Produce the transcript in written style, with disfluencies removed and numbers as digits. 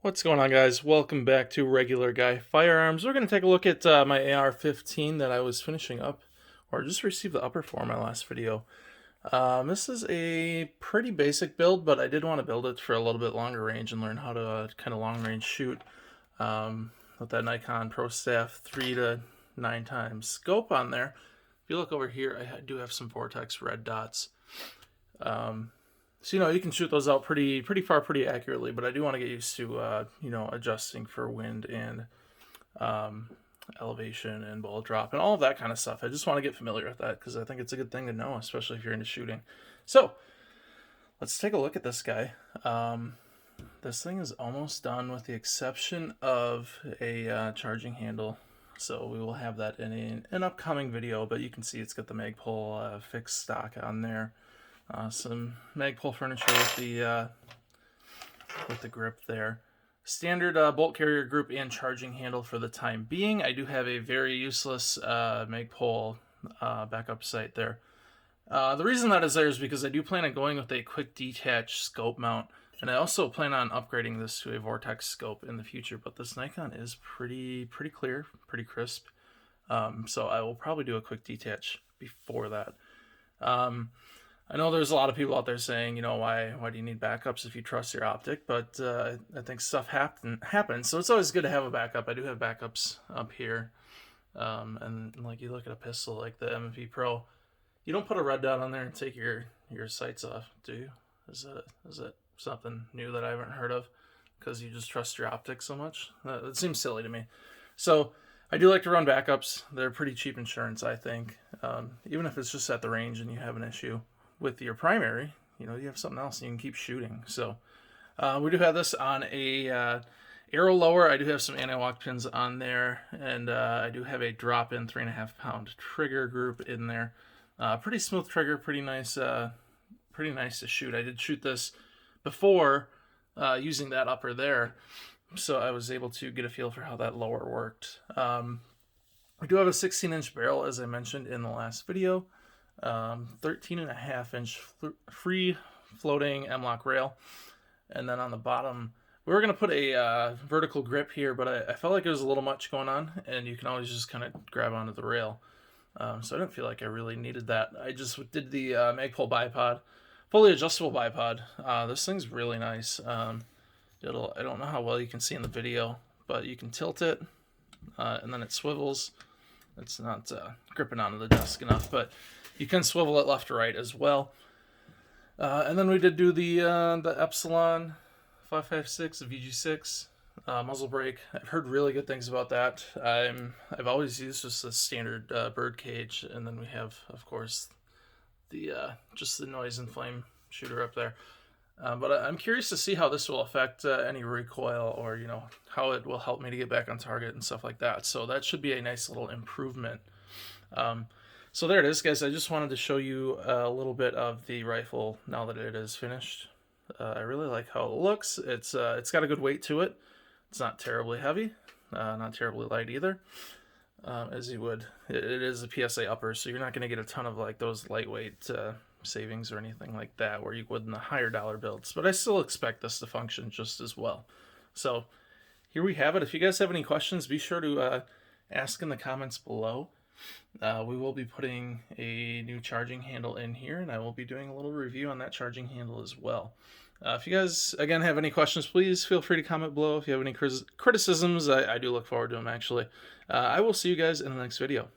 What's going on, guys? Welcome back to Regular Guy Firearms. We're going to take a look at my AR-15 that I was finishing up, or just received the upper for my last video. This is a pretty basic build, but I did want to build it for a little bit longer range and learn how to kind of long range shoot with that Nikon ProStaff 3 to 9 times scope on there. If you look over here, I do have some Vortex red dots. So, you can shoot those out pretty far, pretty accurately, but I do want to get used to, adjusting for wind and elevation and bullet drop and all of that kind of stuff. I just want to get familiar with that because I think it's a good thing to know, especially if you're into shooting. So, let's take a look at this guy. This thing is almost done with the exception of a charging handle. So we will have that in an upcoming video, but you can see it's got the Magpul fixed stock on there. Some Magpul furniture with the grip there. Standard bolt carrier group and charging handle for the time being. I do have a very useless Magpul backup sight there. The reason that is there is because I do plan on going with a quick detach scope mount, and I also plan on upgrading this to a Vortex scope in the future. But this Nikon is pretty clear, pretty crisp. So I will probably do a quick detach before that. I know there's a lot of people out there saying, why do you need backups if you trust your optic? But I think stuff happens, so it's always good to have a backup. I do have backups up here, and like you look at a pistol like the M&P Pro, you don't put a red dot on there and take your sights off, do you? Is it something new that I haven't heard of? Because you just trust your optics so much? That seems silly to me. So I do like to run backups. They're pretty cheap insurance, I think. Even if it's just at the range and you have an issue with your primary, you have something else and you can keep shooting. So we do have this on a Aero lower. I do have some anti-lock pins on there, and I do have a drop-in 3.5-pound trigger group in there. Pretty smooth trigger, pretty nice to shoot. I did shoot this before using that upper there, so I was able to get a feel for how that lower worked. We do have a 16-inch barrel, as I mentioned in the last video. 13.5-inch free floating M-LOK rail, and then on the bottom we were going to put a vertical grip here, but I felt like there was a little much going on, and you can always just kind of grab onto the rail, so I didn't feel like I really needed that. I just did the Magpul bipod, fully adjustable bipod. This thing's really nice. I don't know how well you can see in the video, but you can tilt it and then it swivels. It's not gripping onto the desk enough, but you can swivel it left to right as well. And then we did do the EPSILON 556 VG6 muzzle brake. I've heard really good things about that. I've always used just a standard bird cage, and then we have, of course, the just the noise and flame shooter up there. But I'm curious to see how this will affect any recoil, or how it will help me to get back on target and stuff like that. So that should be a nice little improvement. So there it is, guys. I just wanted to show you a little bit of the rifle now that it is finished. I really like how it looks. It's got a good weight to it. It's not terribly heavy, not terribly light either. As you would, it is a PSA upper, so you're not going to get a ton of like those lightweight savings or anything like that where you would in the higher dollar builds. But I still expect this to function just as well. So here we have it. If you guys have any questions, be sure to ask in the comments below. We will be putting a new charging handle in here, and I will be doing a little review on that charging handle as well. If you guys, again, have any questions, please feel free to comment below. If you have any criticisms, I do look forward to them, actually. I will see you guys in the next video.